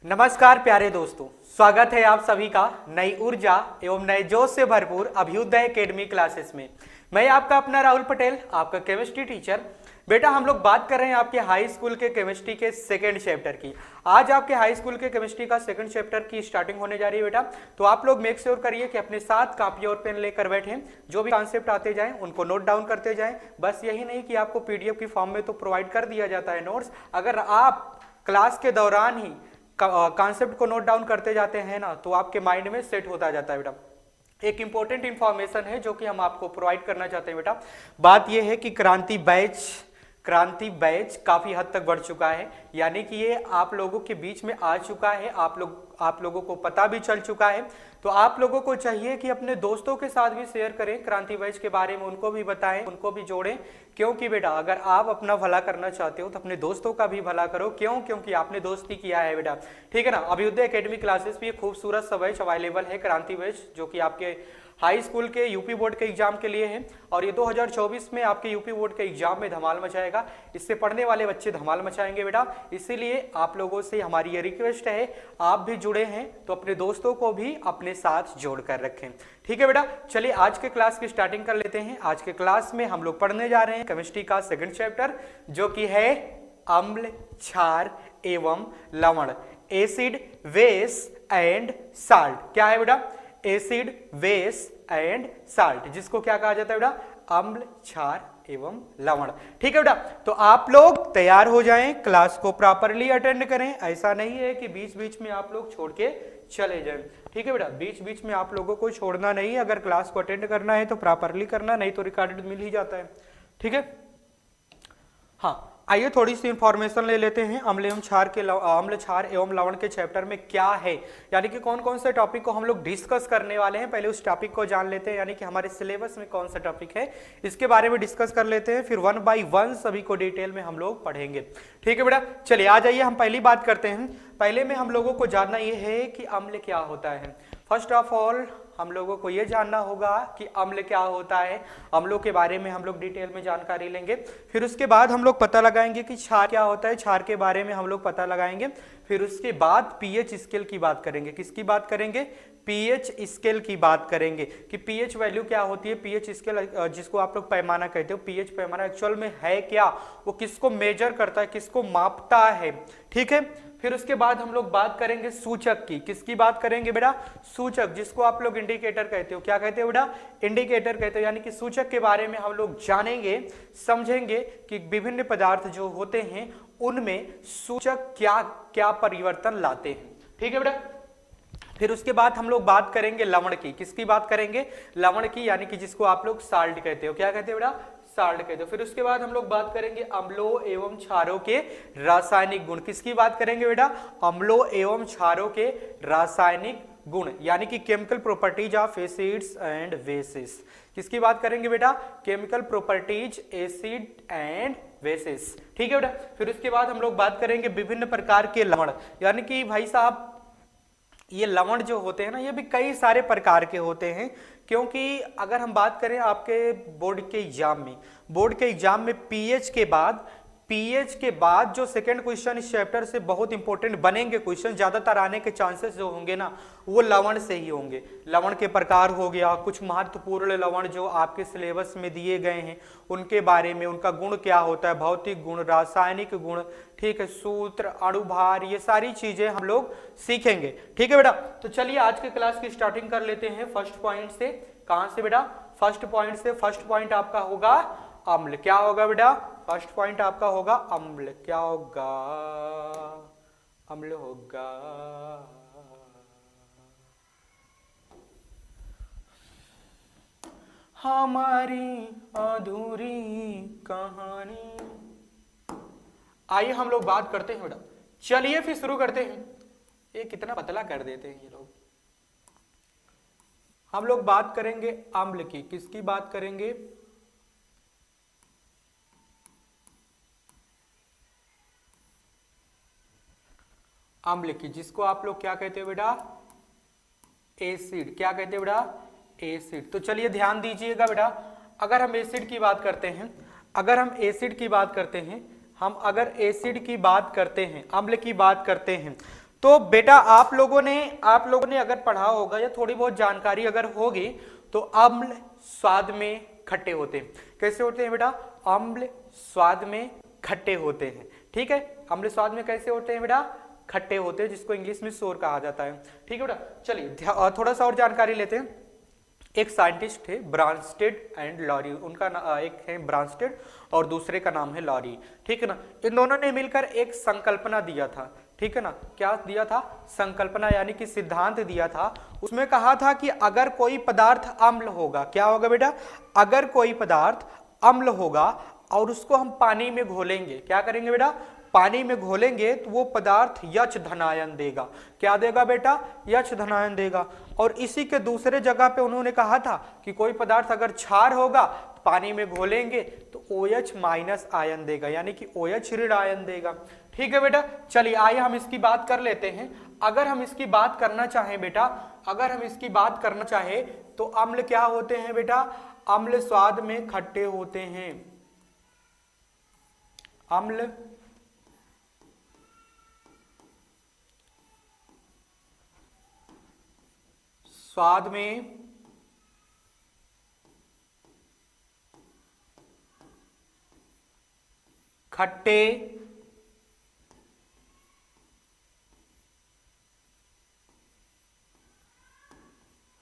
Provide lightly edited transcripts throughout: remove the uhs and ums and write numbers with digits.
नमस्कार प्यारे दोस्तों, स्वागत है आप सभी का नई ऊर्जा एवं नए जोश से भरपूर अभ्युदय एकेडमी क्लासेस में। मैं आपका अपना राहुल पटेल, आपका केमिस्ट्री टीचर। बेटा, हम लोग बात कर रहे हैं आपके हाई स्कूल के केमिस्ट्री के सेकंड चैप्टर की। आज आपके हाई स्कूल के केमिस्ट्री का सेकंड चैप्टर की स्टार्टिंग होने जा रही है बेटा। तो आप लोग मेक श्योर करिए कि अपने साथ कॉपी और पेन लेकर बैठें। जो भी कॉन्सेप्ट आते जाएं उनको नोट डाउन करते जाएं। बस यही नहीं कि आपको पीडीएफ की फॉर्म में तो प्रोवाइड कर दिया जाता है नोट्स, अगर आप क्लास के दौरान ही कॉन्सेप्ट को नोट डाउन करते जाते हैं ना, तो आपके माइंड में सेट होता जाता है बेटा। एक इंपॉर्टेंट इंफॉर्मेशन है जो कि हम आपको प्रोवाइड करना चाहते हैं बेटा। बात यह है कि क्रांति बैच काफी हद तक बढ़ चुका है, यानी कि ये आप लोगों के बीच में आ चुका है। आप लोगों को पता भी चल चुका है। तो आप लोगों को चाहिए कि अपने दोस्तों के साथ भी शेयर करें क्रांति बैच के बारे में, उनको भी बताएं, उनको भी जोड़ें। क्योंकि बेटा, अगर आप अपना भला करना चाहते हो तो अपने दोस्तों का भी भला करो। क्योंकि आपने दोस्ती किया है बेटा, ठीक है ना। अभ्युदय एकेडमी क्लासेस भी खूबसूरत सा बैच अवेलेबल है, क्रांति बैच, जो कि आपके हाई स्कूल के यूपी बोर्ड के एग्जाम के लिए है। और ये 2024 में आपके यूपी बोर्ड के एग्जाम में धमाल मचाएगा। इससे पढ़ने वाले बच्चे धमाल मचाएंगे बेटा। इसीलिए आप लोगों से हमारी ये रिक्वेस्ट है, आप भी जुड़े हैं तो अपने दोस्तों को भी अपने साथ जोड़ कर रखें, ठीक है बेटा। चलिए आज के क्लास की स्टार्टिंग कर लेते हैं। आज के क्लास में हम लोग पढ़ने जा रहे हैं केमिस्ट्री का सेकंड चैप्टर, जो कि है अम्ल, क्षार एवं लवण, एसिड, बेस एंड साल्ट। क्या है बेटा? एसिड, बेस एंड साल्ट, जिसको क्या कहा जाता है बेटा? अम्ल, क्षार एवं लवण, ठीक है बेटा। तो आप लोग तैयार हो जाएं, क्लास को प्रॉपरली अटेंड करें। ऐसा नहीं है कि बीच बीच में आप लोग छोड़ के चले जाएं, ठीक है बेटा। बीच बीच में आप लोगों को छोड़ना नहीं है। अगर क्लास को अटेंड करना है तो प्रॉपरली करना, नहीं तो रिकॉर्डेड मिल ही जाता है, ठीक है। हाँ, आइए थोड़ी सी इंफॉर्मेशन ले लेते हैं अम्ल, क्षार एवं लवण के चैप्टर में क्या है, यानी कि कौन कौन से टॉपिक को हम लोग डिस्कस करने वाले हैं। पहले उस टॉपिक को जान लेते हैं, यानी कि हमारे सिलेबस में कौन सा टॉपिक है इसके बारे में डिस्कस कर लेते हैं। फिर 1 बाय 1 सभी को डिटेल में हम लोग पढ़ेंगे, ठीक है बेटा। चलिए आ जाइए, हम पहली बात करते हैं। पहले में हम लोगों को जानना यह है कि अम्ल क्या होता है। फर्स्ट ऑफ ऑल हम लोगों को यह जानना होगा कि अम्ल क्या होता है। अम्लों के बारे में हम लोग डिटेल में जानकारी लेंगे। फिर उसके बाद हम लोग पता लगाएंगे कि क्षार क्या होता है, क्षार के बारे में हम लोग पता लगाएंगे। फिर उसके बाद पीएच स्केल की बात करेंगे। किसकी बात करेंगे? पीएच स्केल की बात करेंगे कि पीएच वैल्यू क्या होती है। पीएच स्केल, जिसको आप लोग पैमाना कहते हो, पीएच पैमाना एक्चुअल में है क्या, वो किसको मेजर करता है, किसको मापता है, ठीक है। फिर उसके बाद हम लोग बात करेंगे सूचक की। किसकी बात करेंगे बेटा? सूचक, जिसको आप लोग इंडिकेटर कहते हो। क्या कहते हो बेटा? इंडिकेटर कहते हो। यानी कि सूचक के बारे में हम लोग जानेंगे, समझेंगे कि विभिन्न पदार्थ जो होते हैं उनमें सूचक क्या क्या परिवर्तन लाते हैं, ठीक है बेटा। फिर उसके बाद हम लोग बात करेंगे लवण की। किसकी बात करेंगे? लवण की, यानी कि जिसको आप लोग साल्ट कहते हो। क्या कहते हो बेटा? साल्ट कहते हो। फिर उसके बाद हम लोग बात करेंगे अम्लों एवं क्षारों के रासायनिक गुण। किसकी बात करेंगे बेटा? अम्लों एवं क्षारों के रासायनिक गुण, यानी कि chemical properties of acids and bases. किसकी बात करेंगे बेटा? Chemical properties acid and bases, ठीक है बेटा। फिर उसके बाद हम लोग बात करेंगे विभिन्न प्रकार के लवण, यानी कि भाई साहब ये लवण जो होते हैं ना, ये भी कई सारे प्रकार के होते हैं। क्योंकि अगर हम बात करें आपके बोर्ड के एग्जाम में पीएच के बाद जो सेकंड क्वेश्चन इस चैप्टर से बहुत इंपॉर्टेंट बनेंगे, क्वेश्चन ज्यादातर आने के चांसेस जो होंगे ना, वो लवण से ही होंगे। लवण के प्रकार हो गया, कुछ महत्वपूर्ण लवण जो आपके सिलेबस में दिए गए हैं उनके बारे में, उनका गुण क्या होता है, भौतिक गुण, रासायनिक गुण, ठीक है, सूत्र, अणुभार, ये सारी चीजें हम लोग सीखेंगे, ठीक है बेटा। तो चलिए आज के क्लास की स्टार्टिंग कर लेते हैं फर्स्ट पॉइंट से। कहां से बेटा? फर्स्ट पॉइंट से। फर्स्ट पॉइंट आपका होगा अम्ल। क्या होगा बेटा? फर्स्ट पॉइंट आपका होगा अम्ल। क्या होगा? अम्ल होगा। हमारी अधूरी कहानी। आइए हम लोग बात करते हैं बेटा। चलिए फिर शुरू करते हैं। ये कितना पतला कर देते हैं ये लोग। हम लोग बात करेंगे अम्ल की। किसकी बात करेंगे? अम्ल की, जिसको आप लोग क्या कहते हो बेटा? एसिड। क्या कहते हैं बेटा? एसिड। तो चलिए ध्यान दीजिएगा बेटा, अगर हम एसिड की बात करते हैं, अगर हम एसिड की बात करते हैं, अम्ल की बात करते हैं, तो बेटा आप लोगों ने अगर पढ़ा होगा या थोड़ी बहुत जानकारी अगर होगी तो अम्ल स्वाद में खट्टे होते हैं। कैसे होते हैं बेटा? अम्ल स्वाद में खट्टे होते हैं। ठीक है, अम्ल स्वाद में कैसे होते हैं बेटा? खट्टे होते हैं, जिसको इंग्लिश में सोर कहा जाता है। ठीक है बेटा, चलिए थोड़ा सा और जानकारी लेते हैं। एक साइंटिस्ट थे ब्रांस्टेड एंड लॉरी, उनका एक है ब्रांस्टेड और दूसरे का नाम है लॉरी। ठीक है ना, इन दोनों ने मिलकर एक संकल्पना दिया था। ठीक है ना, क्या दिया था? संकल्पना यानी कि सिद्धांत दिया था। उसमें कहा था कि अगर कोई पदार्थ अम्ल होगा, क्या होगा बेटा? अगर कोई पदार्थ अम्ल होगा और उसको हम पानी में घोलेंगे, क्या करेंगे बेटा? पानी में घोलेंगे तो वो पदार्थ यच धनायन देगा। क्या देगा बेटा? यच धनायन देगा। और इसी के दूसरे जगह पे उन्होंने कहा था कि कोई पदार्थ अगर क्षार होगा पानी में घोलेंगे तो OH माइनस आयन देगा, यानी कि OH ऋण आयन देगा। ठीक है बेटा, चलिए आइए हम इसकी बात कर लेते हैं। अगर हम इसकी बात करना चाहें बेटा, अगर हम इसकी बात करना चाहें तो अम्ल क्या होते हैं बेटा? अम्ल स्वाद में खट्टे होते हैं। अम्ल स्वाद में खट्टे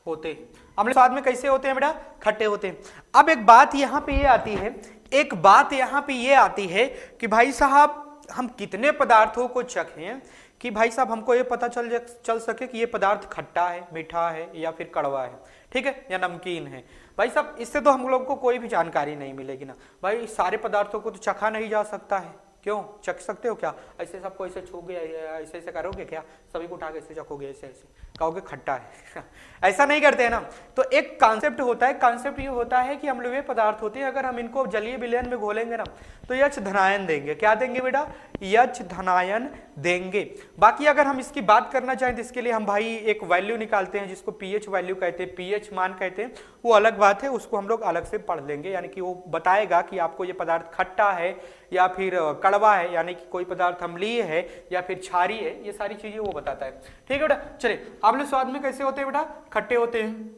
होते हैं। अम्ल स्वाद में कैसे होते हैं बेटा? खट्टे होते हैं। अब एक बात यहां पे ये आती है, एक बात यहां पे ये आती है कि भाई साहब हम कितने पदार्थों को चखें कि भाई साहब हमको ये पता चल सके कि ये पदार्थ खट्टा है, मीठा है या फिर कड़वा है, ठीक है, या नमकीन है। भाई साहब इससे तो हम लोग को कोई भी जानकारी नहीं मिलेगी ना। भाई सारे पदार्थों को तो चखा नहीं जा सकता है। क्यों? चख सकते हो क्या? ऐसे सबको ऐसे छूओगे, ऐसे ऐसे करोगे क्या? सभी को उठा के ऐसे चखोगे, ऐसे ऐसे कहोगे खट्टा है ऐसा नहीं करते हैं ना। तो एक कॉन्सेप्ट होता है, कॉन्सेप्ट ये होता है कि अम्लवीय पदार्थ होते हैं, अगर हम इनको जलीय विलयन में घोलेंगे ना तो यच धनायन देंगे। क्या देंगे बेटा? यच धनायन देंगे। बाकी अगर हम इसकी बात करना चाहें तो इसके लिए हम भाई एक वैल्यू निकालते हैं जिसको पीएच वैल्यू कहते हैं, पीएच मान कहते हैं। वो अलग बात है, उसको हम लोग अलग से पढ़ लेंगे, यानी कि वो बताएगा कि आपको ये पदार्थ खट्टा है या फिर कड़वा है, यानी कि कोई पदार्थ अम्लीय है या फिर क्षारीय है, ये सारी चीजें वो बताता है। ठीक है बेटा, चलिए अम्ल स्वाद में कैसे होते हैं बेटा? खट्टे होते हैं।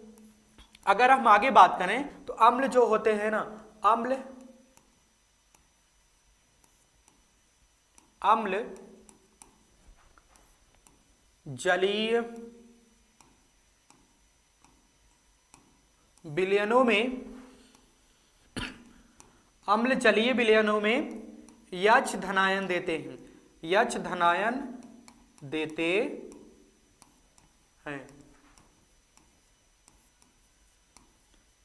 अगर हम आगे बात करें तो अम्ल जो होते हैं ना, अम्ल जलीय विलयनों में, अम्ल जलीय विलयनों में यच धनायन देते हैं, यच धनायन देते हैं।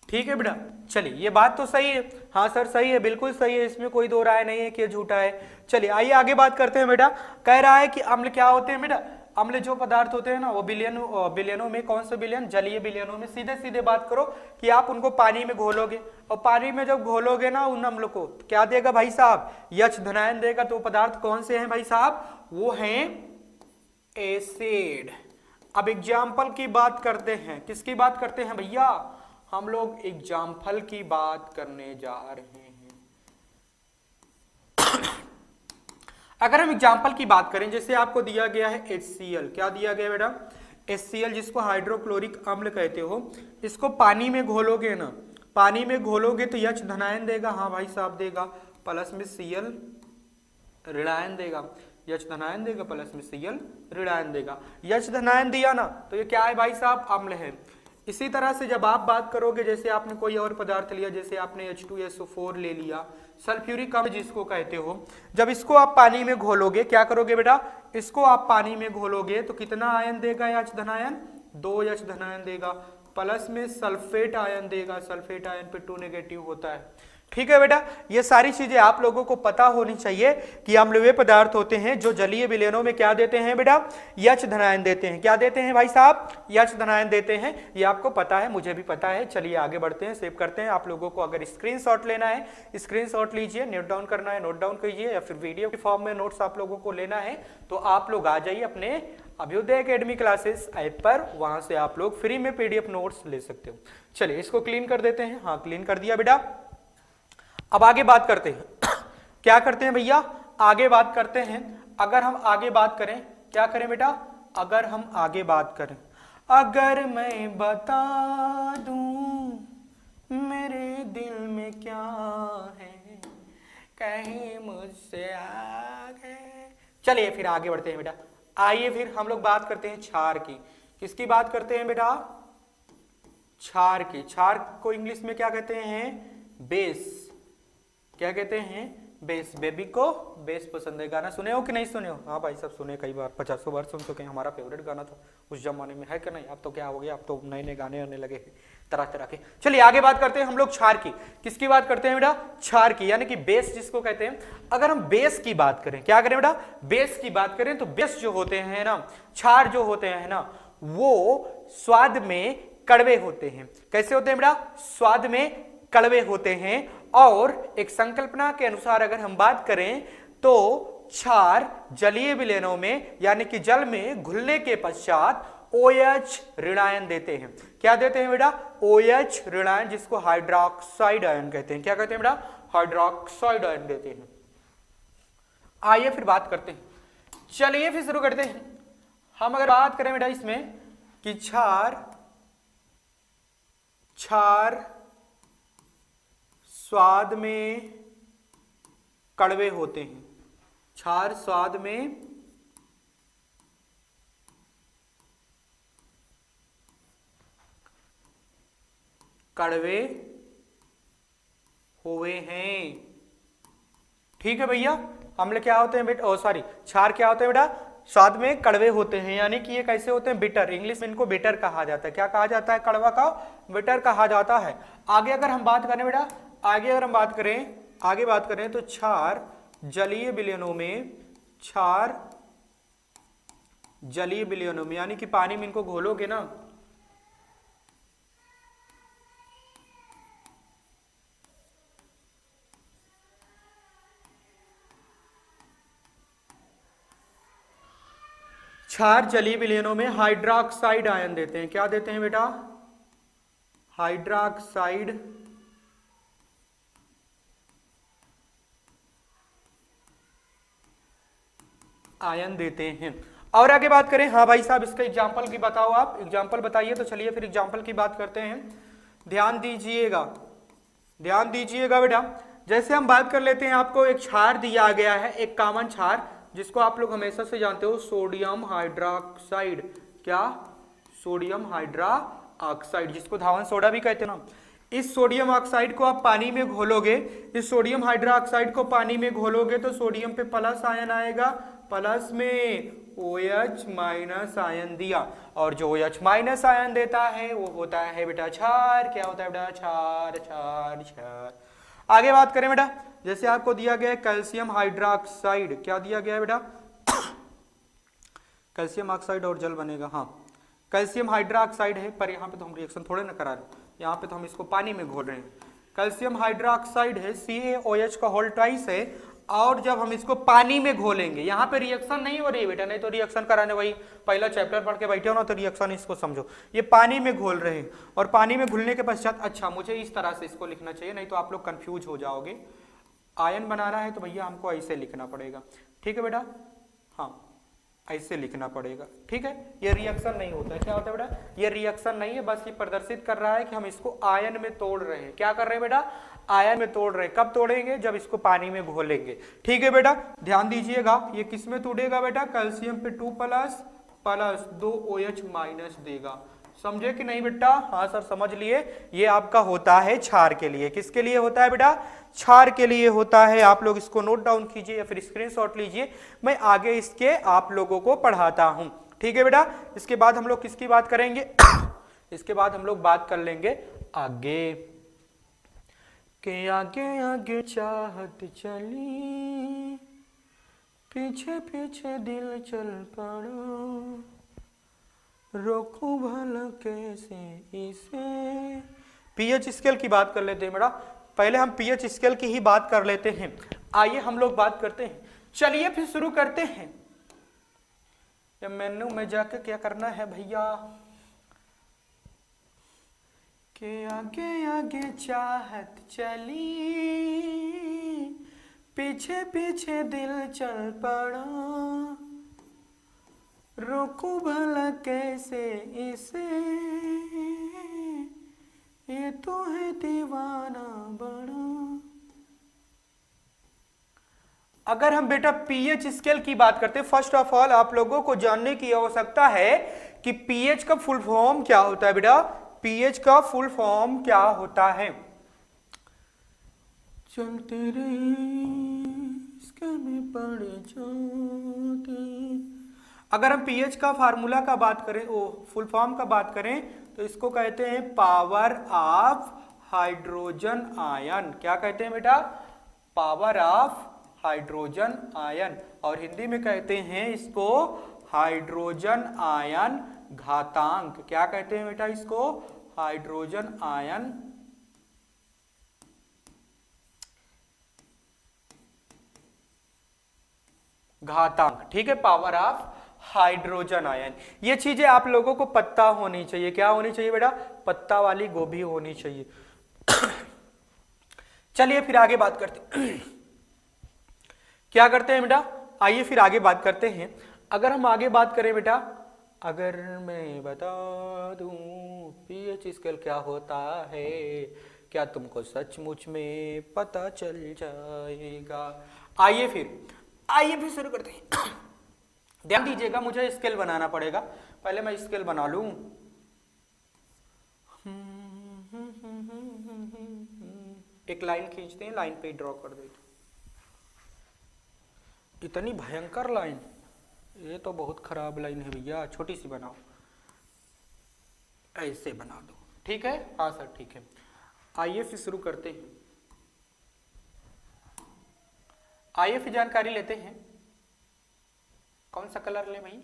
ठीक है बेटा, चलिए ये बात तो सही है। हाँ सर सही है, बिल्कुल सही है, इसमें कोई दो राय नहीं है कि झूठा है। चलिए आइए आगे बात करते हैं बेटा। कह रहा है कि अम्ल क्या होते हैं बेटा? अम्ल जो पदार्थ होते हैं ना वो विलयनों में, कौन से विलयन? जलीय विलयनों में। सीधे सीधे बात करो कि आप उनको पानी में घोलोगे और पानी में जब घोलोगे ना उन अम्ल को, क्या देगा भाई साहब? यच धनायन देगा। तो पदार्थ कौन से हैं भाई साहब? वो हैं एसिड। अब एग्जाम्पल की बात करते हैं। किसकी बात करते हैं भैया? हम लोग एग्जाम्पल की बात करने जा रहे हैं। अगर हम एग्जाम्पल की बात करें, जैसे आपको दिया गया है HCl, क्या दिया गया बेटा? HCl जिसको हाइड्रोक्लोरिक अम्ल कहते हो, इसको पानी में घोलोगे ना, पानी में घोलोगे तो यच धनायन देगा। हाँ भाई साहब देगा, प्लस में Cl ऋणायन देगा। यच धनायन देगा प्लस में Cl ऋणायन देगा। यच धनायन दिया ना तो ये क्या है भाई साहब? अम्ल है। इसी तरह से जब आप बात करोगे, जैसे आपने कोई और पदार्थ लिया, जैसे आपने H2SO4 ले लिया, सल्फ्यूरिक अम्ल जिसको कहते हो, जब इसको आप पानी में घोलोगे, क्या करोगे बेटा? इसको आप पानी में घोलोगे तो कितना आयन देगा यच धनायन? 2 यच धनायन देगा, प्लस में सल्फेट आयन देगा। सल्फेट आयन पे 2 नेगेटिव होता है। ठीक है बेटा, ये सारी चीजें आप लोगों को पता होनी चाहिए कि अम्लवीय पदार्थ होते हैं जो जलीय विलयनों में क्या देते हैं बेटा? यच धनायन देते हैं। क्या देते हैं भाई साहब? यच धनायन देते हैं। ये आपको पता है, मुझे भी पता है। चलिए आगे बढ़ते हैं, सेव करते हैं। आप लोगों को अगर स्क्रीनशॉट लेना है, स्क्रीनशॉट लीजिए, नोट डाउन करना है नोट डाउन कीजिए, या फिर वीडियो के फॉर्म में नोट्स आप लोगों को लेना है तो आप लोग आ जाइए अपने अभ्युदय एकेडमी क्लासेस ऐप पर, वहां से आप लोग फ्री में PDF नोट्स ले सकते हो। चलिए इसको क्लीन कर देते हैं। हाँ क्लीन कर दिया बेटा। अब आगे बात करते हैं। क्या करते हैं भैया? आगे बात करते हैं। अगर हम आगे बात करें, क्या करें बेटा? अगर हम आगे बात करें, अगर मैं बता दूं मेरे दिल में क्या है, कहीं मुझसे आगे। चलिए फिर आगे बढ़ते हैं बेटा। आइए फिर हम लोग बात करते हैं क्षार की। किसकी बात करते हैं बेटा? क्षार की। क्षार को इंग्लिश में क्या कहते हैं? बेस। क्या कहते हैं? बेस। बेबी को बेस पसंद है। गाना सुने हो कि नहीं सुने हो? हाँ भाई सब सुने, कई बार 50 बार सुन चुके हैं। हमारा फेवरेट गाना था उस जमाने में, है कि नहीं? अब तो क्या हो गया, अब तो नए नए गाने आने लगे हैं तरह तरह के। चलिए आगे बात करते हैं हम लोग क्षार की। किसकी बात करते हैं बेटा? क्षार की, यानी कि बेस जिसको कहते हैं। अगर हम बेस की बात करें, क्या करें बेटा? बेस की बात करें तो बेस जो होते हैं ना, क्षार जो होते हैं ना, वो स्वाद में कड़वे होते हैं। कैसे होते हैं बेटा? स्वाद में कड़वे होते हैं। और एक संकल्पना के अनुसार अगर हम बात करें तो क्षार जलीय विलयनों में यानी कि जल में घुलने के पश्चात OH ऋणायन देते हैं। क्या देते हैं बेटा? OH ऋणायन, जिसको हाइड्रोक्साइड आयन कहते हैं। क्या कहते हैं बेटा? हाइड्रोक्साइड आयन देते हैं। आइए फिर बात करते हैं। चलिए फिर शुरू करते हैं। हम अगर बात करें बेटा इसमें कि क्षार स्वाद में कड़वे होते हैं। क्षार स्वाद में कड़वे हुए हैं। ठीक है भैया। अम्ल क्या होते हैं बेटा? सॉरी, क्षार क्या होते हैं बेटा? स्वाद में कड़वे होते हैं, यानी कि ये कैसे होते हैं? बिटर। इंग्लिश में इनको बिटर कहा जाता है। क्या कहा जाता है? कड़वा का बिटर कहा जाता है। आगे अगर हम बात करें बेटा, आगे बात करें तो क्षार जलीय विलयनों में, यानी कि पानी में इनको घोलोगे ना, क्षार जलीय विलयनों में हाइड्रोक्साइड आयन देते हैं। क्या देते हैं बेटा? हाइड्रोक्साइड आयन देते हैं। और आगे बात करें, हाँ भाई साहब इसका एग्जाम्पल की बताओ, आप एग्जाम्पल बताइए। तो चलिए फिर एग्जाम्पल की बात करते हैं। ध्यान दीजिएगा बेटा। जैसे हम बात कर लेते हैं, आपको एक क्षार दिया गया है, एक कॉमन क्षार, जिसको आप लोग हमेशा से जानते हो, सोडियम हाइड्रोक्साइड। क्या? सोडियम हाइड्रोक्साइड, जिसको धावन सोडा भी कहते हैं ना। इस सोडियम ऑक्साइड को आप पानी में घोलोगे, इस सोडियम हाइड्रोक्साइड को पानी में घोलोगे तो सोडियम पे प्लस आयन आएगा, प्लस में OH माइनस आयन दिया, और जो OH माइनस आयन देता है वो होता है बेटा क्षार। क्या होता है बेटा? क्षार। आगे बात करें बेटा, जैसे आपको दिया गया है कैल्शियम हाइड्रोक्साइड। क्या दिया गया है बेटा? कैल्शियम ऑक्साइड और जल बनेगा। हाँ, कैल्शियम हाइड्रोक्साइड है, पर यहाँ पे तो हम रिएक्शन थोड़े ना करा रहे, यहाँ पे तो हम इसको पानी में घोल रहे हैं। कैल्शियम हाइड्रोक्साइड है, CaOH का होल ट्वाइस है, और जब हम इसको पानी में घोलेंगे, यहाँ पे रिएक्शन नहीं हो रही है बेटा, नहीं तो रिएक्शन कराने वही पहला चैप्टर पढ़ के बैठे हो ना, तो रिएक्शन इसको समझो। ये पानी में घोल रहे हैं, और पानी में घुलने के पश्चात, अच्छा मुझे इस तरह से इसको लिखना चाहिए, नहीं तो आप लोग कंफ्यूज हो जाओगे। आयन बनाना है तो भैया हमको ऐसे लिखना पड़ेगा। ठीक है बेटा? हाँ, ऐसे लिखना पड़ेगा। ठीक है, ये रिएक्शन नहीं होता है। क्या होता है बेटा? ये रिएक्शन नहीं है, बस ये प्रदर्शित कर रहा है कि हम इसको आयन में तोड़ रहे हैं। क्या कर रहे हैं बेटा? आयन में तोड़ रहे हैं। कब तोड़ेंगे? जब इसको पानी में घोलेंगे। ठीक है बेटा, ध्यान दीजिएगा। ये किस में तोड़ेगा बेटा? कैल्शियम पे 2 प्लस 2 OH माइनस देगा। समझे कि नहीं बेटा? हाँ सर समझ लिए। ये आपका होता है क्षार के लिए। किसके लिए होता है बेटा? क्षार के लिए होता है। आप लोग इसको नोट डाउन कीजिए या फिर स्क्रीनशॉट लीजिए, मैं आगे इसके आप लोगों को पढ़ाता हूं। ठीक है बेटा? इसके बाद हम लोग किसकी बात करेंगे? इसके बाद हम लोग बात कर लेंगे आगे के आगे चाहत चली, पीछे पीछे दिल चल पड़ा, रोकू भला कैसे इसे। पीएच स्केल की बात कर लेते हैं बेटा। पहले हम पीएच स्केल की ही बात कर लेते हैं। आइए हम लोग बात करते हैं। चलिए फिर शुरू करते हैं। मेनू में जाके क्या करना है भैया? के आगे आगे चाहत चली, पीछे पीछे दिल चल पड़ा, रोकूं भला कैसे इसे, ये तो है दीवाना बड़ा। अगर हम बेटा पीएच स्केल की बात करते हैं, फर्स्ट ऑफ ऑल आप लोगों को जानने की आवश्यकता है कि पीएच का फुल फॉर्म क्या होता है बेटा। पीएच का फुल फॉर्म क्या होता है? चलते रहे इसके में पड़े जाते। अगर हम पीएच का फार्मूला का बात करें, ओ फुल फॉर्म का बात करें, तो इसको कहते हैं पावर ऑफ हाइड्रोजन आयन। क्या कहते हैं बेटा? Power of hydrogen ion. और हिंदी में कहते हैं इसको हाइड्रोजन आयन घातांक। क्या कहते हैं बेटा इसको? हाइड्रोजन आयन घातांक। ठीक है, पावर ऑफ हाइड्रोजन आयन। ये चीजें आप लोगों को पता होनी चाहिए। क्या होनी चाहिए बेटा? पत्ता वाली गोभी होनी चाहिए। चलिए फिर आगे बात करते क्या करते हैं बेटा? आइए फिर आगे बात करते हैं। अगर हम आगे बात करें बेटा, अगर मैं बता दूं पीएच स्केल क्या होता है, क्या तुमको सचमुच में पता चल जाएगा? आइए फिर शुरू करते हैं। ध्यान दीजिएगा, मुझे स्केल बनाना पड़ेगा। पहले मैं स्केल बना लूं। एक लाइन खींचते हैं, लाइन पे ड्रॉ कर देते। इतनी भयंकर लाइन, ये तो बहुत खराब लाइन है भैया, छोटी सी बनाओ। ऐसे बना दो, ठीक है? हाँ सर ठीक है। आइए फिर शुरू करते हैं। आइए फिर जानकारी लेते हैं। कौन सा कलर ले भाई?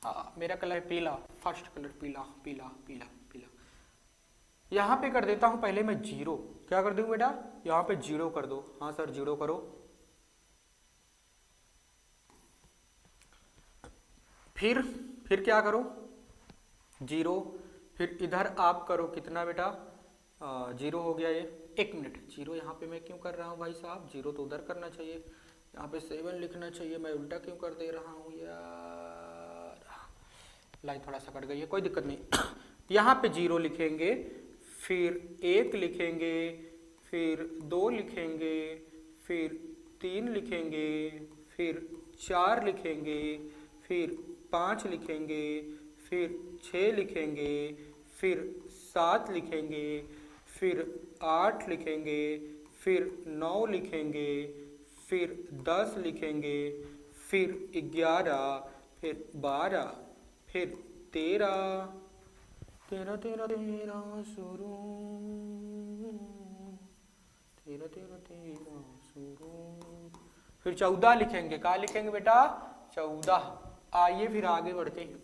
हाँ मेरा कलर है पीला, फर्स्ट कलर पीला पीला पीला पीला। यहां पे कर देता हूं पहले मैं जीरो। क्या कर दूं बेटा? यहां पे जीरो कर दो। हाँ सर जीरो करो। फिर क्या करो? जीरो। फिर इधर आप करो कितना बेटा? जीरो हो गया ये। एक मिनट, जीरो यहाँ पे मैं क्यों कर रहा हूँ भाई साहब? जीरो तो उधर करना चाहिए, यहाँ पे 7 लिखना चाहिए। मैं उल्टा क्यों कर दे रहा हूँ यार? लाइन थोड़ा सा कट गई है, कोई दिक्कत नहीं। यहाँ पे जीरो लिखेंगे, फिर 1 लिखेंगे, फिर 2 लिखेंगे, फिर 3 लिखेंगे, फिर 4 लिखेंगे, फिर 5 लिखेंगे, फिर 6 लिखेंगे, फिर 7 लिखेंगे, फिर 8 लिखेंगे, फिर 9 लिखेंगे, फिर 10 लिखेंगे, फिर 11, फिर 12, फिर 13 13 13 13 शुरू, 13 13 13 शुरू, फिर 14 लिखेंगे। क्या लिखेंगे बेटा? 14। आइए फिर आगे बढ़ते हैं।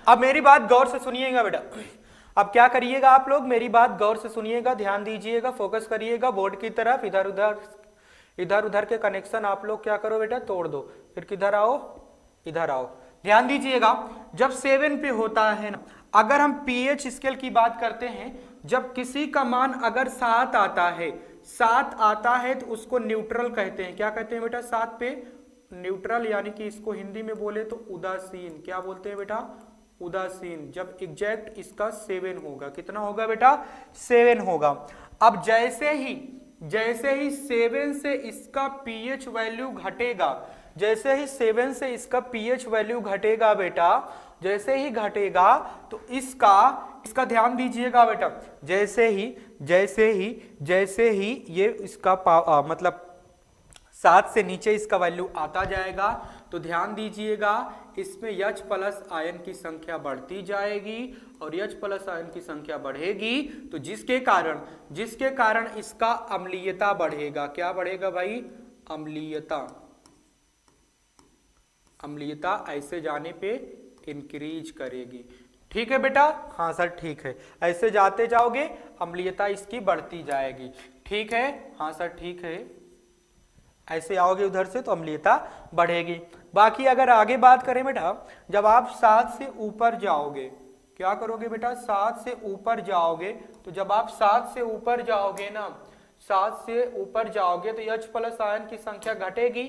अब मेरी बात गौर से सुनिएगा बेटा। अब क्या करिएगा आप लोग? मेरी बात गौर से सुनिएगा, ध्यान दीजिएगा, फोकस करिएगा बोर्ड की तरफ। इधर उधर के कनेक्शन आप लोग क्या करो बेटा? तोड़ दो। फिर किधर आओ? इधर आओ। ध्यान दीजिएगा, जब 7 पे होता है ना, अगर हम पीएच स्केल की बात करते हैं, जब किसी का मान अगर 7 आता है, 7 आता है तो उसको न्यूट्रल कहते हैं। क्या कहते हैं बेटा? 7 पे न्यूट्रल, यानी कि इसको हिंदी में बोले तो उदासीन। क्या बोलते हैं बेटा? उदासीन। जब एग्जैक्ट इसका 7 होगा। कितना होगा बेटा? 7 होगा। अब जैसे ही 7 से इसका पीएच वैल्यू घटेगा, जैसे ही 7 से इसका पीएच वैल्यू घटेगा बेटा, जैसे ही घटेगा तो इसका ध्यान दीजिएगा बेटा, जैसे ही ये इसका मतलब 7 से नीचे इसका वैल्यू आता जाएगा, तो ध्यान दीजिएगा इसमें H प्लस आयन की संख्या बढ़ती जाएगी, और H प्लस आयन की संख्या बढ़ेगी तो जिसके कारण इसका अम्लीयता बढ़ेगा। क्या बढ़ेगा भाई? अम्लीयता ऐसे जाने पे इंक्रीज करेगी। ठीक है बेटा? हाँ सर ठीक है। ऐसे जाते जाओगे अम्लीयता इसकी बढ़ती जाएगी। ठीक है? हाँ सर ठीक है। ऐसे आओगे उधर से तो अम्लीयता बढ़ेगी। बाकी अगर आगे बात करें बेटा, जब आप 7 से ऊपर जाओगे, क्या करोगे बेटा? 7 से ऊपर जाओगे, तो जब आप 7 से ऊपर जाओगे ना, 7 से ऊपर जाओगे तो H प्लस आयन की संख्या घटेगी।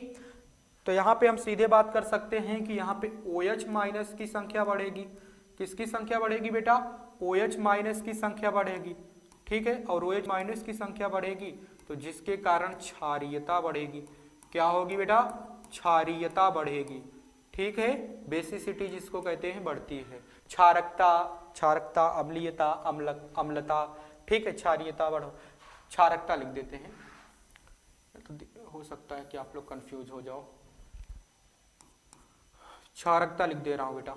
तो यहाँ पे हम सीधे बात कर सकते हैं कि यहाँ पे OH माइनस की संख्या बढ़ेगी। किसकी संख्या बढ़ेगी बेटा? OH माइनस की संख्या बढ़ेगी, ठीक है। और OH माइनस की संख्या बढ़ेगी तो जिसके कारण क्षारीयता बढ़ेगी। क्या होगी बेटा? क्षारीयता बढ़ेगी, ठीक है। बेसिसिटी जिसको कहते हैं बढ़ती है। क्षारकता, अम्लीयता, अम्लता, ठीक है। क्षारीयता बढ़ो, क्षारकता लिख देते हैं, तो हो सकता है कि आप लोग कंफ्यूज हो जाओ। क्षारकता लिख दे रहा हूं बेटा।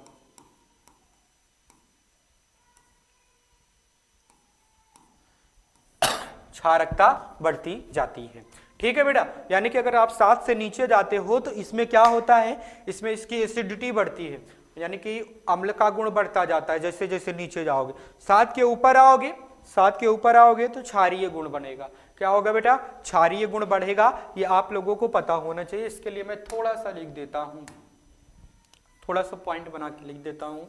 क्षारकता बढ़ती जाती है, ठीक है बेटा। यानी कि अगर आप 7 से नीचे जाते हो तो इसमें क्या होता है, इसमें इसकी एसिडिटी बढ़ती है, यानी कि अम्ल का गुण बढ़ता जाता है जैसे जैसे नीचे जाओगे। 7 के ऊपर आओगे तो क्षारीय गुण बनेगा। क्या होगा बेटा? क्षारीय गुण बढ़ेगा। ये आप लोगों को पता होना चाहिए। इसके लिए मैं थोड़ा सा लिख देता हूं, थोड़ा सा पॉइंट बना के लिख देता हूं।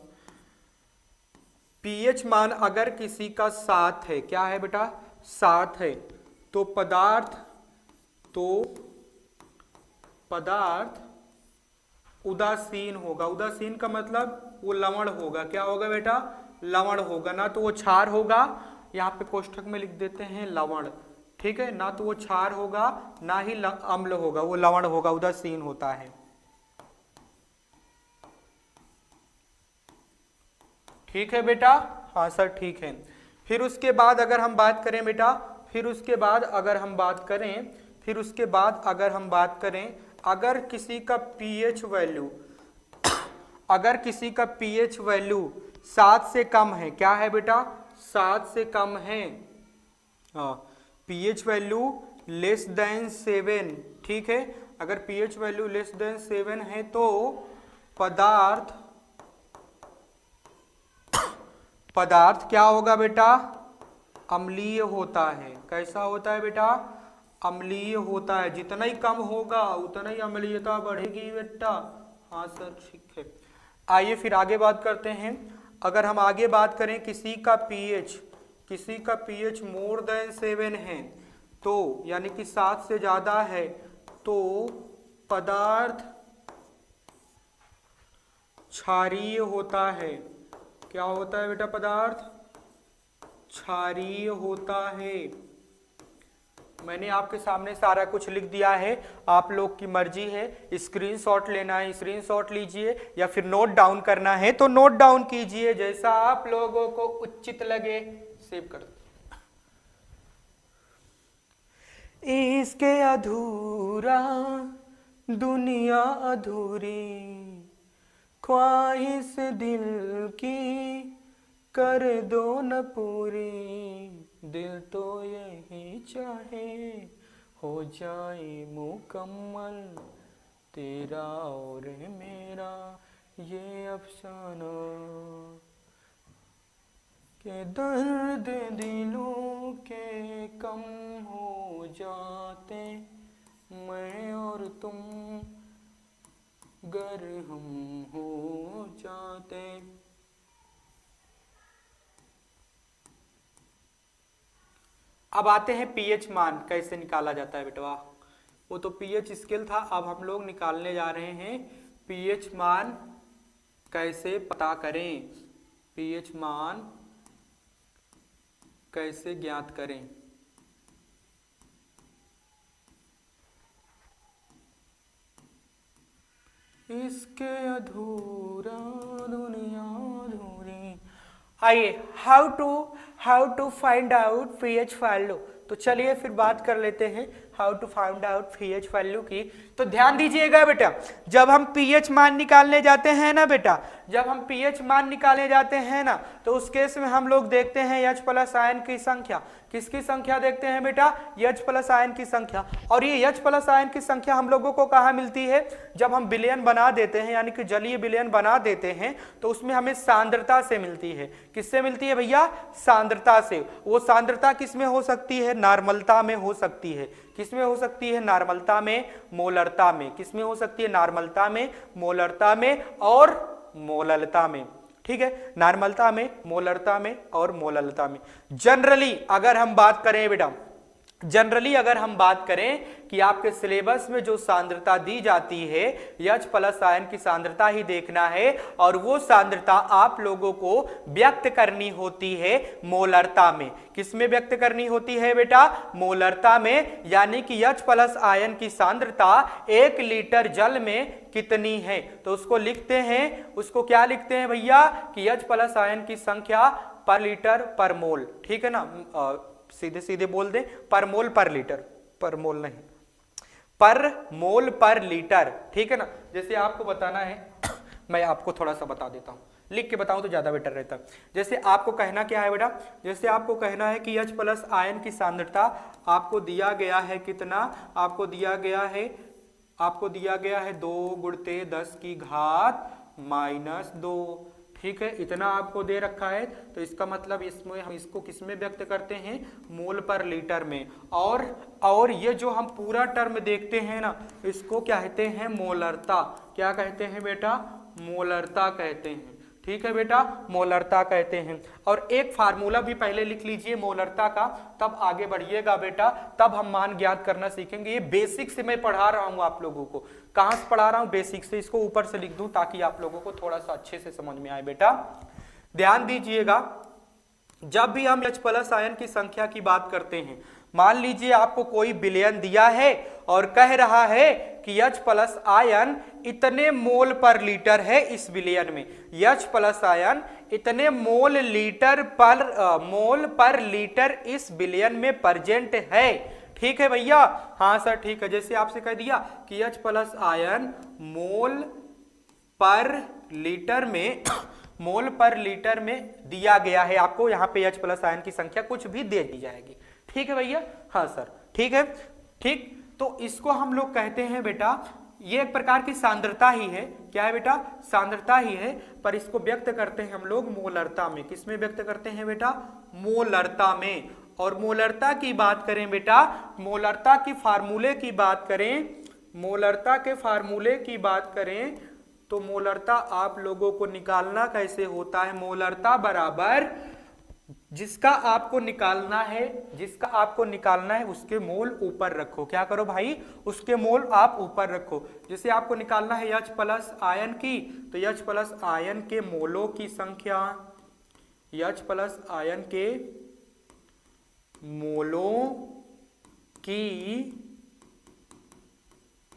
पीएच मान अगर किसी का 7 है, क्या है बेटा? 7 है, तो पदार्थ उदासीन होगा। उदासीन का मतलब वो लवण होगा। क्या होगा बेटा? लवण होगा। ना तो वो क्षार होगा, यहाँ पे कोष्ठक में लिख देते हैं लवण, ठीक है। ना तो वो क्षार होगा ना ही अम्ल होगा, वो लवण होगा, उदासीन होता है, ठीक है बेटा। हाँ सर ठीक है। फिर उसके बाद अगर हम बात करें बेटा, फिर उसके बाद अगर हम बात करें अगर किसी का पीएच वैल्यू 7 से कम है, क्या है बेटा? 7 से कम है, पीएच वैल्यू लेस देन 7, ठीक है। अगर पीएच वैल्यू लेस देन 7 है तो पदार्थ क्या होगा बेटा? अम्लीय होता है। कैसा होता है बेटा? अम्लीय होता है। जितना ही कम होगा उतना ही अम्लीयता बढ़ेगी बेटा। हाँ सर ठीक है। आइए फिर आगे बात करते हैं। अगर हम आगे बात करें किसी का पीएच मोर देन 7 है, तो यानी कि 7 से ज्यादा है, तो पदार्थ क्षारीय होता है। क्या होता है बेटा? पदार्थ क्षारीय होता है। मैंने आपके सामने सारा कुछ लिख दिया है, आप लोग की मर्जी है। स्क्रीनशॉट लेना है स्क्रीनशॉट लीजिए, या फिर नोट डाउन करना है तो नोट डाउन कीजिए, जैसा आप लोगों को उचित लगे सेव कर दो। इसके अधूरा दुनिया अधूरी, ख्वाहिश दिल की कर दो न पूरी, दिल तो यही चाहे हो जाए मुकम्मल, तेरा और मेरा ये अफसाना, के दर्द दिलों के कम हो जाते, मैं और तुम गर हम हो जाते। अब आते हैं पीएच मान कैसे निकाला जाता है बेटवा। वो तो पीएच स्केल था, अब हम लोग निकालने जा रहे हैं पीएच मान कैसे पता करें, पीएच मान कैसे ज्ञात करें। इसके अधूरा दुनिया अधूरी। आइए how to find out pH value. तो चलिए फिर बात कर लेते हैं how to find out pH value की। तो ध्यान दीजिएगा बेटा, जब हम पीएच मान निकालने जाते हैं ना बेटा, जब हम पीएच मान निकालने जाते हैं ना, तो उस केस में हम लोग देखते हैं H प्लस आयन की संख्या। किसकी संख्या देखते हैं बेटा? H प्लस आयन की संख्या। और ये H प्लस आयन की संख्या हम लोगों को कहाँ मिलती है? जब हम विलयन बना देते हैं, यानी कि जलीय विलयन बना देते हैं, तो उसमें हमें सांद्रता से मिलती है। किससे मिलती है भैया? सांद्रता से। वो सांद्रता किस में हो सकती है? नॉर्मलता में हो सकती है। किस में हो सकती है? नॉर्मलता में, मोलरता में। किस में हो सकती है? नॉर्मलता में, मोलरता में और मोललता में, ठीक है। नॉर्मलता में, मोलरता में और मोललता में। जनरली अगर हम बात करें बेटा, जनरली अगर हम बात करें कि आपके सिलेबस में जो सांद्रता दी जाती है H प्लस आयन की सांद्रता ही देखना है और वो सांद्रता आप लोगों को व्यक्त करनी होती है मोलरता में। किसमें व्यक्त करनी होती है बेटा? मोलरता में। यानी कि H प्लस आयन की सांद्रता 1 लीटर जल में कितनी है, तो उसको लिखते हैं, उसको क्या लिखते हैं भैया कि H प्लस आयन की संख्या पर लीटर पर मोल। ठीक है ना, सीधे सीधे बोल दे पर मोल पर लीटर, पर मोल नहीं, पर मोल पर लीटर। ठीक है ना, जैसे आपको बताना है मैं आपको थोड़ा सा बता देता हूं, लिख के बताऊं तो ज्यादा बेटर रहता। जैसे आपको कहना क्या है बेटा, जैसे आपको कहना है कि H प्लस आयन की सांद्रता आपको दिया गया है कितना, आपको दिया गया है 2 गुणते 10 की घात -2। ठीक है, इतना आपको दे रखा है, तो इसका मतलब इसमें हम इसको किस में व्यक्त करते हैं? मोल पर लीटर में। और ये जो हम पूरा टर्म देखते हैं ना, इसको क्या कहते हैं? मोलरता। क्या कहते हैं बेटा? मोलरता कहते हैं। ठीक है बेटा, मोलरता कहते हैं। और एक फार्मूला भी पहले लिख लीजिए मोलरता का, तब आगे बढ़िएगा बेटा, तब हम मान ज्ञात करना सीखेंगे। ये बेसिक से मैं पढ़ा रहा हूं आप लोगों को। कहां से पढ़ा रहा हूं? बेसिक से। इसको ऊपर से लिख दूं ताकि आप लोगों को थोड़ा सा अच्छे से समझ में आए। बेटा ध्यान दीजिएगा, जब भी हम H प्लस आयन की संख्या की बात करते हैं, मान लीजिए आपको कोई विलयन दिया है और कह रहा है कि H प्लस आयन इतने मोल पर लीटर है इस विलयन में, H प्लस आयन इतने मोल पर लीटर इस विलयन में प्रेजेंट है। ठीक है भैया? हाँ सर ठीक है। जैसे आपसे कह दिया कि H प्लस आयन मोल पर लीटर में दिया गया है आपको, यहाँ पे H प्लस आयन की संख्या कुछ भी दे दी जाएगी। ठीक है भैया? हाँ सर ठीक है। ठीक, तो इसको हम लोग कहते हैं बेटा, ये एक प्रकार की सांद्रता ही है। क्या है बेटा? सांद्रता ही है, पर इसको व्यक्त करते हैं हम लोग मोलरता में। किस में व्यक्त करते हैं बेटा? मोलरता में। और मोलरता की बात करें बेटा, मोलरता की फार्मूले की बात करें, तो मोलरता आप लोगों को निकालना कैसे होता है? मोलरता बराबर जिसका आपको निकालना है उसके मोल ऊपर रखो। क्या करो भाई? उसके मोल आप ऊपर रखो। जैसे आपको निकालना है H प्लस आयन की, तो H प्लस आयन के मोलों की संख्या, H प्लस आयन के मोलों की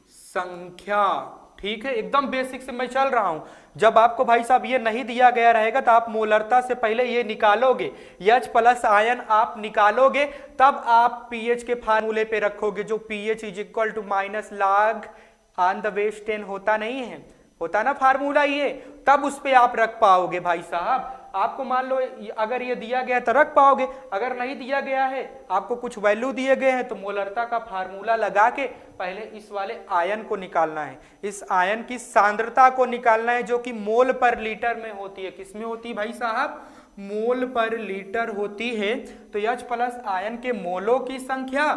संख्या। ठीक है, एकदम बेसिक से मैं चल रहा हूं। जब आपको भाई साहब ये नहीं दिया गया रहेगा तो आप मोलरता से पहले ये निकालोगे, H प्लस आयन आप निकालोगे, तब आप पीएच के फार्मूले पे रखोगे, जो pH is equal to -log on the base 10 होता नहीं है, होता ना फार्मूला ये, तब उस पे आप रख पाओगे भाई साहब। आपको मान लो अगर ये दिया गया तो रख पाओगे, अगर नहीं दिया गया है, आपको कुछ वैल्यू दिए गए हैं, तो मोलरता का फार्मूला लगा के पहले इस वाले आयन को निकालना है, इस आयन की सांद्रता को निकालना है, जो कि मोल पर लीटर में होती है। किसमें होती है भाई साहब? मोल पर लीटर होती है। तो H प्लस आयन के मोलों की संख्या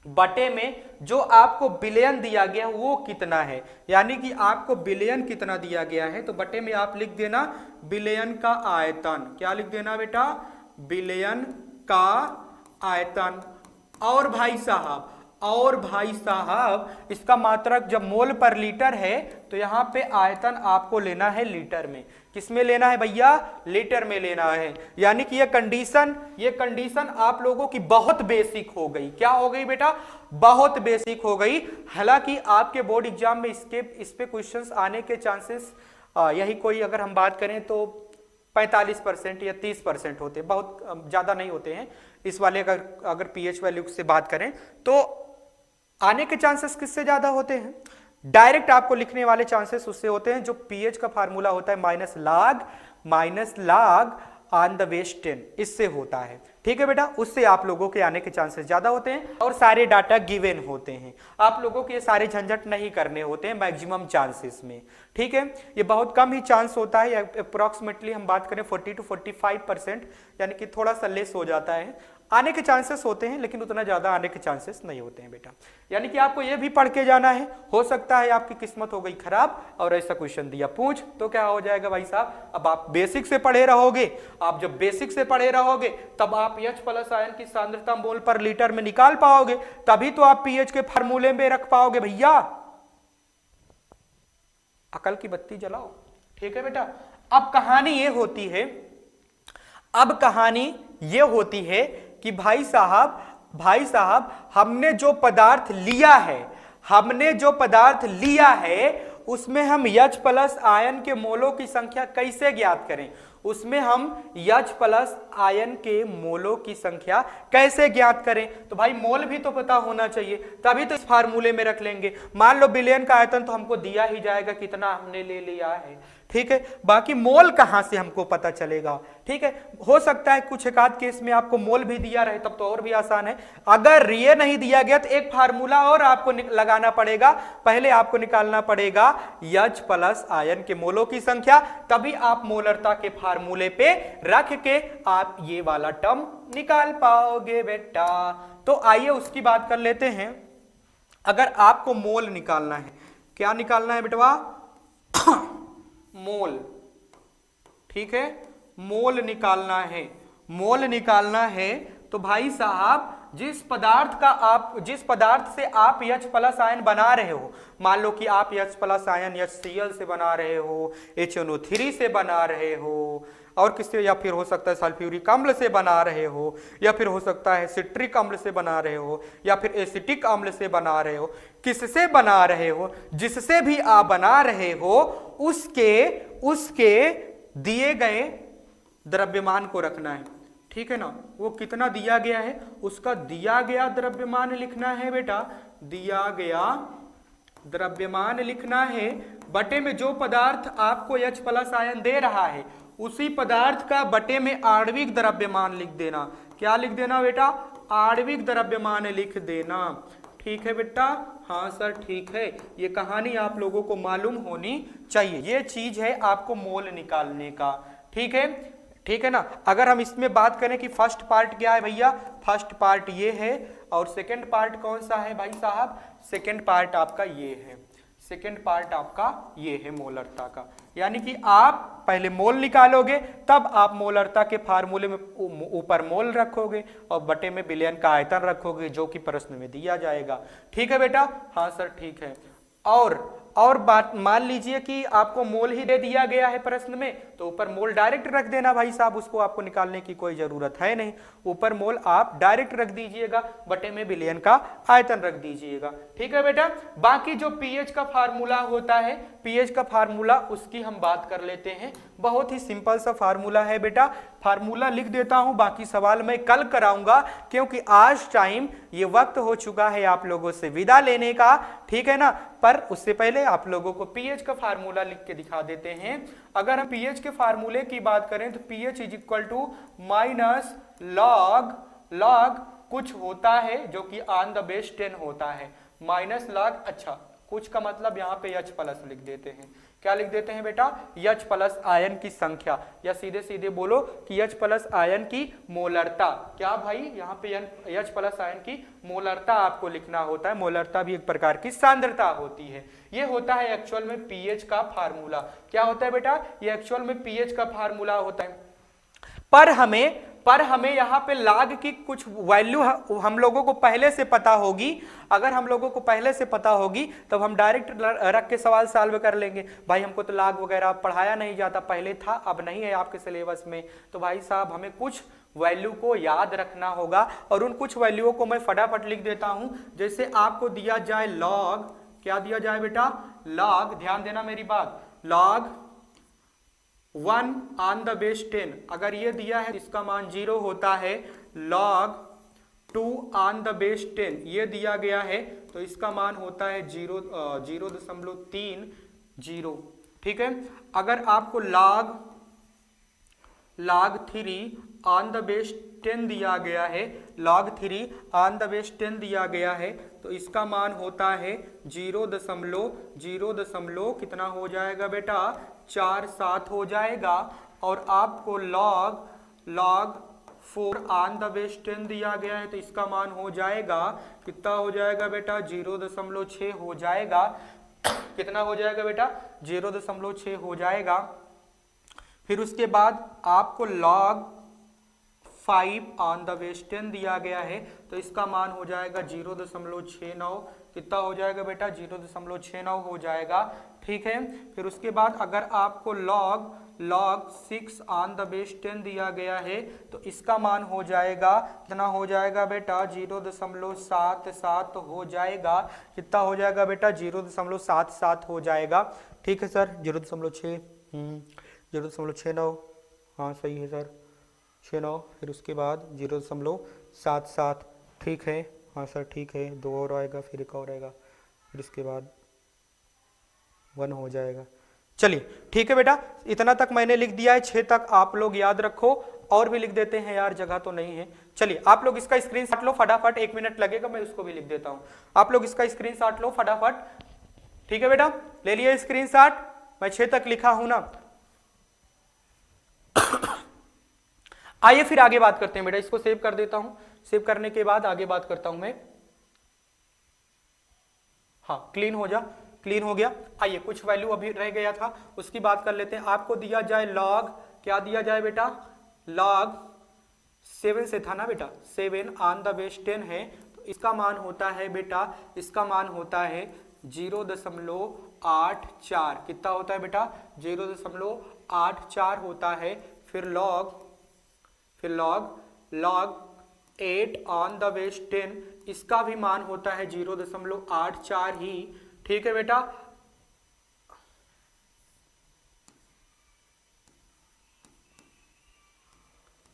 बटे में जो आपको विलयन दिया गया वो कितना है, यानी कि आपको विलयन कितना दिया गया है, तो बटे में आप लिख देना विलयन का आयतन। क्या लिख देना बेटा? विलयन का आयतन। और भाई साहब इसका मात्रक जब मोल पर लीटर है, तो यहाँ पे आयतन आपको लेना है लीटर में। किस में लेना है भैया? लीटर में लेना है। यानी कि ये कंडीशन आप लोगों की बहुत बेसिक हो गई। क्या हो गई बेटा? बहुत बेसिक हो गई। हालांकि आपके बोर्ड एग्जाम में इस पे क्वेश्चंस आने के चांसेस यही कोई अगर हम बात करें तो 45% या 30% होते हैं, बहुत ज्यादा नहीं होते हैं। इस वाले अगर पीएच वैल्यू से बात करें तो आने के चांसेस किससे ज्यादा होते हैं? डायरेक्ट आपको लिखने वाले चांसेस उससे होते हैं जो पीएच का फार्मूला होता है -log ऑन द बेस 10, इससे होता है। ठीक है बेटा, उससे आप लोगों के आने के चांसेस ज्यादा होते हैं और सारे डाटा गिवन होते हैं। आप लोगों के सारे झंझट नहीं करने होते हैं मैक्सिमम चांसेस में। ठीक है, ये बहुत कम ही चांस होता है, अप्रोक्सीमेटली हम बात करें 40 to 45%, यानी कि थोड़ा सा लेस हो जाता है। आने के चांसेस होते हैं लेकिन उतना ज्यादा आने के चांसेस नहीं होते हैं बेटा। यानी कि आपको ये भी पढ़ के जाना है, हो सकता है आपकी किस्मत हो गई खराब और ऐसा क्वेश्चन दिया पूछ तो क्या हो जाएगा भाई साहब। अब आप बेसिक से पढ़े रहोगे, आप जब बेसिक से पढ़े रहोगे तब आप H प्लस आयन की सांद्रता मोल पर लीटर में निकाल पाओगे, तभी तो आप पीएच के फार्मूले में रख पाओगे भैया। अकल की बत्ती जलाओ, ठीक है बेटा। अब कहानी ये होती है, अब कहानी ये होती है कि भाई साहब हमने जो पदार्थ लिया है, हमने जो पदार्थ लिया है उसमें हम H प्लस आयन के मोलों की संख्या कैसे ज्ञात करें, उसमें हम H प्लस आयन के मोलों की संख्या कैसे ज्ञात करें। तो भाई मोल भी तो पता होना चाहिए, तभी तो इस फार्मूले में रख लेंगे। मान लो विलयन का आयतन तो हमको दिया ही जाएगा कितना हमने ले लिया है, ठीक है। बाकी मोल कहां से हमको पता चलेगा, ठीक है। हो सकता है कुछ एक आध केस में आपको मोल भी दिया रहे, तब तो और भी आसान है। अगर ये नहीं दिया गया तो एक फार्मूला और आपको लगाना पड़ेगा। पहले आपको निकालना पड़ेगा H प्लस आयन के मोलों की संख्या, तभी आप मोलरता के फार्मूले पे रख के आप ये वाला टर्म निकाल पाओगे बेटा। तो आइए उसकी बात कर लेते हैं। अगर आपको मोल निकालना है, क्या निकालना है बेटवा मोल, ठीक है, मोल निकालना है। मोल निकालना है तो भाई साहब जिस पदार्थ से आप H प्लस आयन बना रहे हो, मान लो कि आप H प्लस आयन HCl से बना रहे हो, HNO3 से बना रहे हो, और किससे, या फिर हो सकता है सल्फ्यूरिक अम्ल से बना रहे हो, या फिर हो सकता है सिट्रिक अम्ल से बना रहे हो, या फिर एसिटिक अम्ल से बना रहे हो, किससे बना रहे हो, जिससे भी आप बना रहे हो उसके दिए गए द्रव्यमान को रखना है, ठीक है ना। वो कितना दिया गया है उसका दिया गया द्रव्यमान लिखना है बेटा, दिया गया द्रव्यमान लिखना है, बटे में जो पदार्थ आपको H प्लस आयन दे रहा है उसी पदार्थ का बटे में आणविक द्रव्यमान लिख देना। क्या लिख देना बेटा, आणविक द्रव्यमान लिख देना, ठीक है बेटा। हाँ सर ठीक है, ये कहानी आप लोगों को मालूम होनी चाहिए। ये चीज है आपको मोल निकालने का, ठीक है, ठीक है ना। अगर हम इसमें बात करें कि फर्स्ट पार्ट क्या है भैया, फर्स्ट पार्ट ये है और सेकंड पार्ट कौन सा है भाई साहब, सेकंड पार्ट आपका ये है, सेकंड पार्ट आपका ये है मोलरता का। यानी कि आप पहले मोल निकालोगे तब आप मोलरता के फार्मूले में ऊपर मोल रखोगे और बटे में विलयन का आयतन रखोगे जो कि प्रश्न में दिया जाएगा, ठीक है बेटा। हाँ सर ठीक है। और बात मान लीजिए कि आपको मोल ही दे दिया गया है प्रश्न में, तो ऊपर मोल डायरेक्ट रख देना भाई साहब, उसको आपको निकालने की कोई जरूरत है नहीं। ऊपर मोल आप डायरेक्ट रख दीजिएगा, बटे में विलयन का आयतन रख दीजिएगा, ठीक है बेटा। बाकी जो पीएच का फार्मूला होता है, पीएच का फार्मूला उसकी हम बात कर लेते हैं। बहुत ही सिंपल सा फार्मूला है बेटा, फार्मूला लिख देता हूं, बाकी सवाल मैं कल कराऊंगा क्योंकि आज टाइम ये वक्त हो चुका है आप लोगों से विदा लेने का, ठीक है ना। पर उससे पहले आप लोगों को पीएच का फार्मूला लिख के दिखा देते हैं। अगर हम पीएच के फार्मूले की बात करें तो pH is equal to minus log कुछ होता है जो कि ऑन द बेस 10 होता है, माइनस लॉग, अच्छा कुछ का मतलब यहाँ पे H प्लस लिख देते हैं। क्या लिख देते हैं बेटा, H प्लस आयन की संख्या, या सीधे सीधे बोलो कि H प्लस आयन की मोलरता। क्या भाई यहाँ पे H प्लस आयन की मोलरता आपको लिखना होता है। मोलरता भी एक प्रकार की सांद्रता होती है। ये होता है एक्चुअल में पीएच का फार्मूला। क्या होता है बेटा, ये एक्चुअल में पीएच का फार्मूला होता है। पर हमें यहाँ पे लाग की कुछ वैल्यू हम लोगों को पहले से पता होगी। अगर हम लोगों को पहले से पता होगी तब हम डायरेक्ट रख के सवाल सॉल्व कर लेंगे। भाई हमको तो लाग वगैरह पढ़ाया नहीं जाता, पहले था अब नहीं है आपके सिलेबस में, तो भाई साहब हमें कुछ वैल्यू को याद रखना होगा और उन कुछ वैल्यूओं को मैं फटाफट लिख देता हूं। जैसे आपको दिया जाए लॉग, क्या दिया जाए बेटा, लॉग, ध्यान देना मेरी बात, लॉग 1 ऑन द बेस 10, अगर ये दिया है इसका मान 0 होता है। log 2 ऑन द बेस 10 ये दिया गया है तो इसका मान होता है 0.30, ठीक है। अगर आपको log 3 ऑन द बेस 10 दिया गया है, log 3 ऑन द बेस 10 दिया गया है तो इसका मान होता है 0.0 कितना हो जाएगा बेटा, 47 हो जाएगा। और आपको log 4 ऑन द बेस 10 दिया गया है, तो इसका मान हो जाएगा कितना हो जाएगा बेटा 0.6 हो जाएगा। कितना हो जाएगा बेटा 0.6 हो जाएगा। फिर उसके बाद आपको log 5 ऑन द बेस 10 दिया गया है, तो इसका मान हो जाएगा 0.69। कितना हो जाएगा बेटा 0.69 हो जाएगा। ठीक है, फिर उसके बाद अगर आपको log 6 ऑन द बेस 10 दिया गया है, तो इसका मान हो जाएगा कितना हो जाएगा बेटा 0.77 हो जाएगा। कितना हो जाएगा बेटा 0.77 हो जाएगा। ठीक है सर, 0.6 0.69, हाँ सही है सर 69। फिर उसके बाद 0.77। ठीक है, हाँ सर ठीक है, 2 और आएगा, फिर 1 और आएगा, फिर इसके बाद 1 हो जाएगा। चलिए ठीक है बेटा, इतना तक मैंने लिख दिया है, 6 तक आप लोग याद रखो। और भी लिख देते हैं यार, जगह तो नहीं है। चलिए आप लोग इसका स्क्रीनशॉट लो फटाफट, 1 मिनट लगेगा, मैं उसको भी लिख देता हूं। आप लोग इसका स्क्रीनशॉट लो फटाफट। ठीक है बेटा, ले लिया स्क्रीनशॉट, मैं 6 तक लिखा हूं ना। आइए फिर आगे बात करते हैं बेटा, इसको सेव कर देता हूं। सेव करने के बाद आगे बात करता हूं मैं। हाँ क्लीन हो जा, क्लीन हो गया। आइए कुछ वैल्यू अभी रह गया था, उसकी बात कर लेते हैं। आपको दिया जाए log, क्या दिया जाए बेटा log 7 से था ना बेटा, 7 ऑन द बेस 10 है, तो इसका मान होता है बेटा, इसका मान होता है 0.84। कितना होता है बेटा 0.84 होता है। फिर log 8 ऑन द बेस 10, इसका भी मान होता है 0.84 ही। ठीक है बेटा,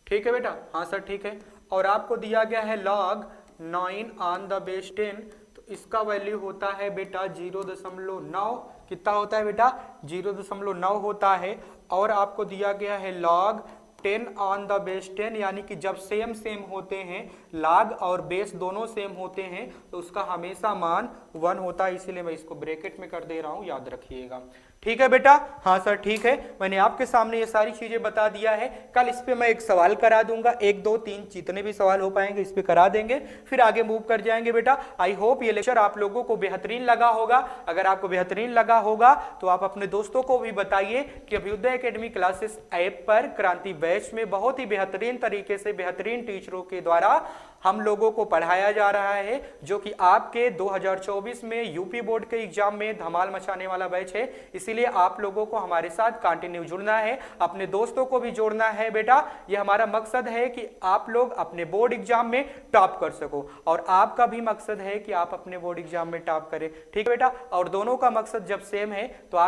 ठीक है बेटा, हाँ सर ठीक है। और आपको दिया गया है log 9 ऑन द बेस 10, तो इसका वैल्यू होता है बेटा 0.9। कितना होता है बेटा 0.9 होता है। और आपको दिया गया है log 10 ऑन द बेस 10, यानी कि जब सेम होते हैं, log और बेस दोनों सेम होते हैं, तो उसका हमेशा मान 1 होता है। इसीलिए मैं इसको ब्रैकेट में कर दे रहा हूं, याद रखिएगा। ठीक है बेटा, हाँ सर ठीक है, मैंने आपके सामने ये सारी चीजें बता दिया है। कल इस पे मैं एक सवाल करा दूंगा, 1 2 3 जितने भी सवाल हो पाएंगे इस पे करा देंगे, फिर आगे मूव कर जाएंगे बेटा। आई होप ये लेक्चर आप लोगों को बेहतरीन लगा होगा। अगर आपको बेहतरीन लगा होगा तो आप अपने दोस्तों को भी बताइए कि अभ्युदय एकेडमी क्लासेस ऐप पर क्रांति बैच में बहुत ही बेहतरीन तरीके से बेहतरीन टीचरों के द्वारा हम लोगों को पढ़ाया जा रहा है, जो कि आपके 2024 में यूपी बोर्ड के एग्जाम में धमाल मचाने वाला बैच है। इसीलिए आप लोगों को हमारे साथ कंटिन्यू जुड़ना है, अपने दोस्तों को भी जोड़ना है बेटा। ये हमारा मकसद है कि आप लोग अपने बोर्ड एग्जाम में टॉप कर सको, और आपका भी मकसद है कि आप अपने बोर्ड एग्जाम में टॉप करें। ठीक है बेटा, और दोनों का मकसद जब सेम है तो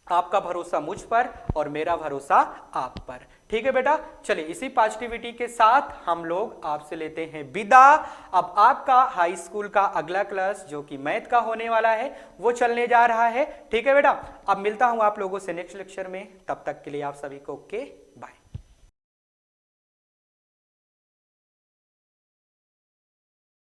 आपका भरोसा मुझ पर और मेरा भरोसा आप पर। ठीक है बेटा, चलिए इसी पॉजिटिविटी के साथ हम लोग आपसे लेते हैं विदा। अब आपका हाई स्कूल का अगला क्लास जो कि मैथ का होने वाला है वो चलने जा रहा है। ठीक है बेटा, अब मिलता हूं आप लोगों से नेक्स्ट लेक्चर में, तब तक के लिए आप सभी को ओके बाय।